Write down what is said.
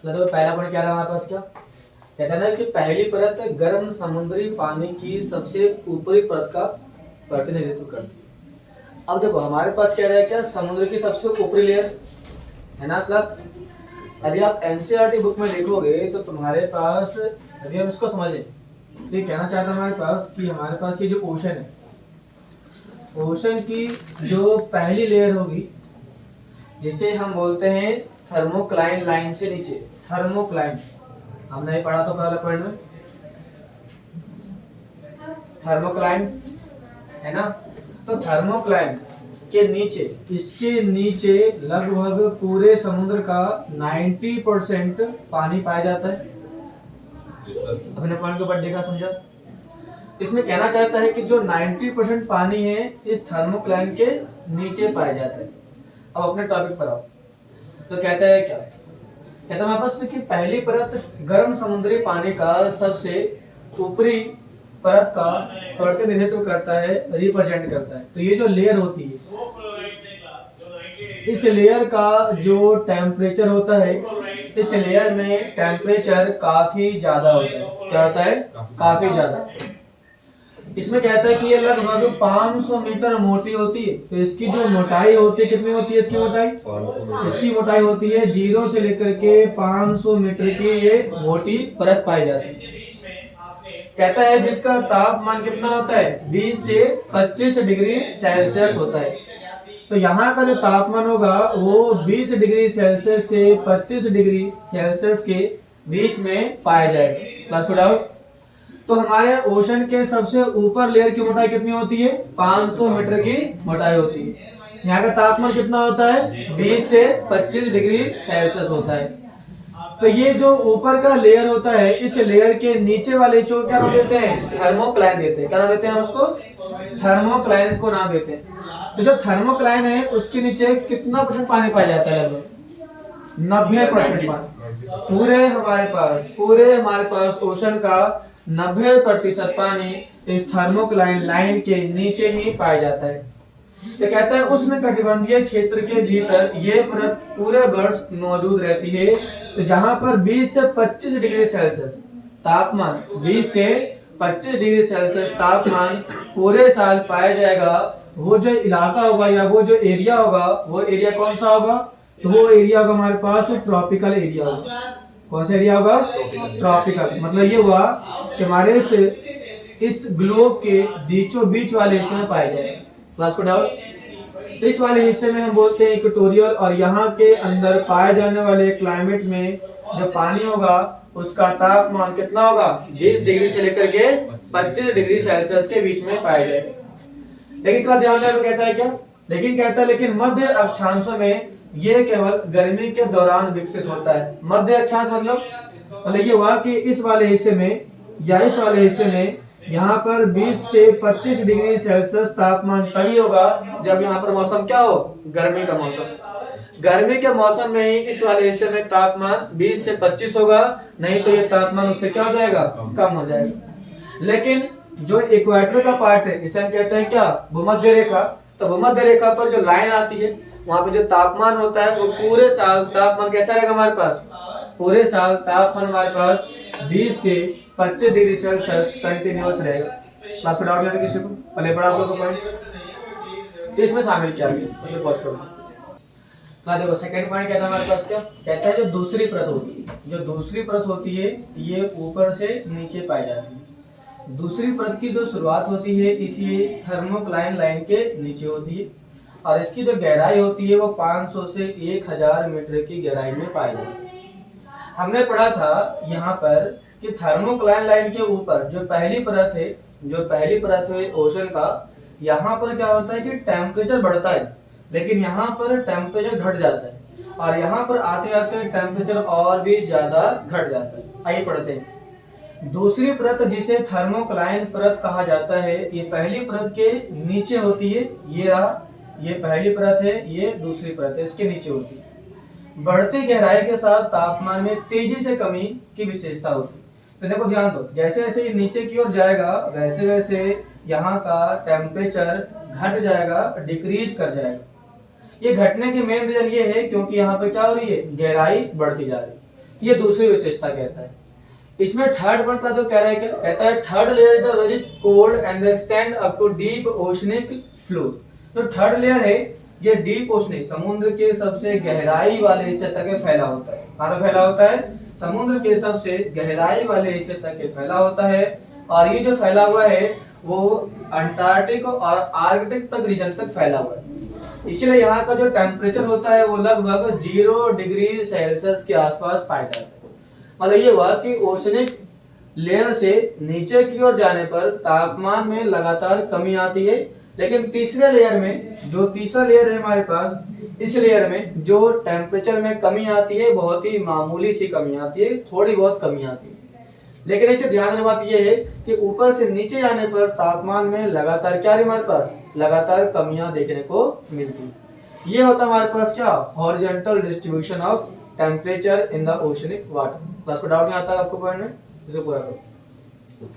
तो पहला पॉइंट क्या रहा हमारे पास, क्या कहता है ना कि पहली परत गर्म समुद्री पानी की सबसे ऊपरी परत का प्रतिनिधित्व करती है। अब देखो हमारे पास क्या रहा, क्या समुद्र की सबसे ऊपरी लेयर है ना प्लस, यदि आप एनसीईआरटी बुक में देखोगे तो तुम्हारे पास, यदि हम इसको समझें तो ये कहना चाहता हूं हमारे पास कि हमारे पास ये जो ओशन है, ओशन की जो पहली लेयर होगी जिसे हम बोलते हैं थर्मोक्लाइन लाइन से नीचे, थर्मोक्लाइन हमने ही पढ़ा था पहले पॉइंट में, थर्मोक्लाइन है ना। तो थर्मोक्लाइन के नीचे, इसके नीचे लगभग पूरे समुद्र का 90% पानी पाया जाता है। अपने पॉइंट के ऊपर देखा समझा। इसमें कहना चाहता है कि जो 90% पानी है इस थर्मोक्लाइन के नीचे पाया जाता है। अब अपने टॉपिक पर आओ, तो कहता है क्या, कहता है हमारे पास कि पहली परत गर्म समुद्री पानी का सबसे ऊपरी परत का प्रतिनिधित्व करता है, रिप्रेजेंट करता है। तो ये जो लेयर होती है, इस लेयर का जो टेम्परेचर होता है, इस लेयर में टेम्परेचर काफी ज्यादा होता है। क्या होता है? काफी ज्यादा। इसमें कहता है कि ये लगभग 500 मीटर मोटी होती है। तो इसकी जो मोटाई होती है, कितनी होती है इसकी मोटाई? इसकी मोटाई होती है 0 से लेकर के 500 मीटर की ये मोटी परत पाई जाती है। कहता है जिसका तापमान कितना होता है? 20 से 25 डिग्री सेल्सियस होता है। तो यहाँ का जो तापमान होगा वो 20 डिग्री सेल्सियस से 25 डिग्री सेल्सियस के बीच में पाया जाएगा। क्लास को डाउट? तो हमारे ओशन के सबसे ऊपर लेयर की मोटाई कितनी होती है? 500 मीटर की मोटाई होती है। यहाँ का तापमान कितना होता है? 20 से 25 डिग्री सेल्सियस होता है। तो ये जो ऊपर का लेयर होता है, इस लेयर के नीचे वाले हिस्से को क्या नाम देते हैं? थर्मोक्लाइन देते हैं। क्या नाम देते हैं हम उसको? थर्मोक्लाइन को नाम देते हैं। तो जो थर्मोक्लाइन है उसके नीचे कितना परसेंट पानी पाया जाता है? लगभग 90% पानी। पूरे हमारे पास ओशन का 90% पानी इस थर्मोक्लाइन लाइन के नीचे ही पाया जाता है। तो कहता है उसमें कटिबंधीय क्षेत्र के भीतर ये परत पूरे वर्ष मौजूद रहती है। तो जहां पर 20 से 25 डिग्री सेल्सियस तापमान, 20 से 25 डिग्री सेल्सियस तापमान पूरे साल पाया जाएगा, वो जो इलाका होगा या वो जो एरिया होगा, वो एरिया कौन सा होगा? तो वो एरिया होगा हमारे पास ट्रॉपिकल एरिया होगा। कौन सा एरिया होगा? ट्रॉपिकल। मतलब ये हुआ कि हमारे इस ग्लोब के बीचों बीच वाले हिस्से में पाया जाएगा। क्लास को डाउट? तो इस वाले हिस्से में हम बोलते हैं इक्वेटोरियल, और यहाँ के अंदर पाए जाने वाले क्लाइमेट में जो पानी होगा उसका तापमान कितना होगा? 20 डिग्री से लेकर के 25 डिग्री सेल्सियस के बीच में पाया जाएगा। लेकिन क्या ध्यान में कहता है क्या? लेकिन मध्य अक्षांशों में ये केवल गर्मी के दौरान विकसित होता है। मध्य अक्षांश मतलब ये हुआ कि इस वाले हिस्से में या इस वाले हिस्से में यहाँ पर 20 से 25 डिग्री सेल्सियस तापमान तभी होगा जब यहाँ पर मौसम क्या हो? गर्मी का मौसम। गर्मी के मौसम में ही इस वाले हिस्से में तापमान 20 से 25 होगा, नहीं तो ये तापमान उससे क्या हो जाएगा? कम हो जाएगा। लेकिन जो इक्वेटर का पार्ट है, इसे हम कहते हैं क्या? भूमध्य रेखा। तो भूमध्य रेखा पर जो लाइन आती है वहां पे जो तापमान होता है वो पूरे साल तापमान कैसा रहेगा हमारे पास? पूरे साल तापमान हमारे पास 20 से 25 डिग्री सेल्सियस कंटिन्यूअस रहेगा। क्लास में डाउट किसी को? पहले पढ़ा आप लोगों को पॉइंट, तो इसमें शामिल किया गया, उसे पॉज करो। देखो सेकंड पॉइंट कहता है हमारे पास क्या कहता है? जो दूसरी परत होती है ये ऊपर से नीचे पाई जाती है। दूसरी परत की जो शुरुआत होती है इसी थर्मोक्लाइन लाइन के नीचे होती है, और इसकी जो गहराई होती है वो 500 से 1000 मीटर की गहराई में पाई जाती है। हमने पढ़ा था यहाँ पर कि थर्मोक्लाइन लाइन के ऊपर जो पहली परत है ओशन का, यहाँ पर क्या होता है कि टेम्परेचर बढ़ता है, लेकिन यहाँ पर टेम्परेचर घट जाता है, और यहाँ पर आते आते टेम्परेचर और भी ज्यादा घट जाता है। आइए पढ़ते हैं। दूसरी परत जिसे थर्मोक्लाइन परत कहा जाता है, ये पहली परत के नीचे होती है। ये रहा, ये पहली परत है, ये दूसरी परत है, इसके नीचे होती है। बढ़ती गहराई के साथ तापमान में तेजी से कमी की विशेषता होती है। तो देखो ध्यान दो, जैसे जैसे ये नीचे की ओर जाएगा वैसे वैसे यहाँ का टेम्परेचर घट जाएगा, डिक्रीज कर जाएगा। ये घटने की मेन रीजन ये है क्योंकि यहाँ पर क्या हो रही है? गहराई बढ़ती जा रही है। ये दूसरी विशेषता कहता है। इसमें थर्ड पॉइंट का तो कह रहा है, क्या कहता है, third layer is the very cold and extend up to deep oceanic floor. जो थर्ड लेयर है ये डीप ओशनिक, समुद्र के सबसे गहराई वाले हिस्से तक फैला होता है। कहाँ तक फैला होता है? समुद्र के सबसे गहराई वाले हिस्से तक फैला होता है। और ये जो फैला हुआ है वो अंटार्कटिक और आर्कटिक तक रीजन तक फैला हुआ है। इसीलिए यहाँ का जो टेम्परेचर होता है वो लगभग 0 डिग्री सेल्सियस के आसपास पाया जाता है। मतलब ये हुआ कि ओशनिक लेयर से नीचे की ओर जाने पर तापमान में लगातार कमी आती है, लेकिन तीसरे लेयर में, जो तीसरा लेयर है हमारे पास, इस लेयर में जो टेम्परेचर में कमी आती है बहुत ही मामूली सी कमी आती है, थोड़ी बहुत कमी आती है। लेकिन एक ध्यान रखने बात यह है कि ऊपर से नीचे जाने पर तापमान में लगातार क्या है हमारे पास, लगातार कमियां देखने को मिलती है। ये होता है हमारे पास क्या, horizontal distribution of temperature in the oceanic water. Class को डाउट नहीं आता आपको पॉइंट में, इसे पूरा करो।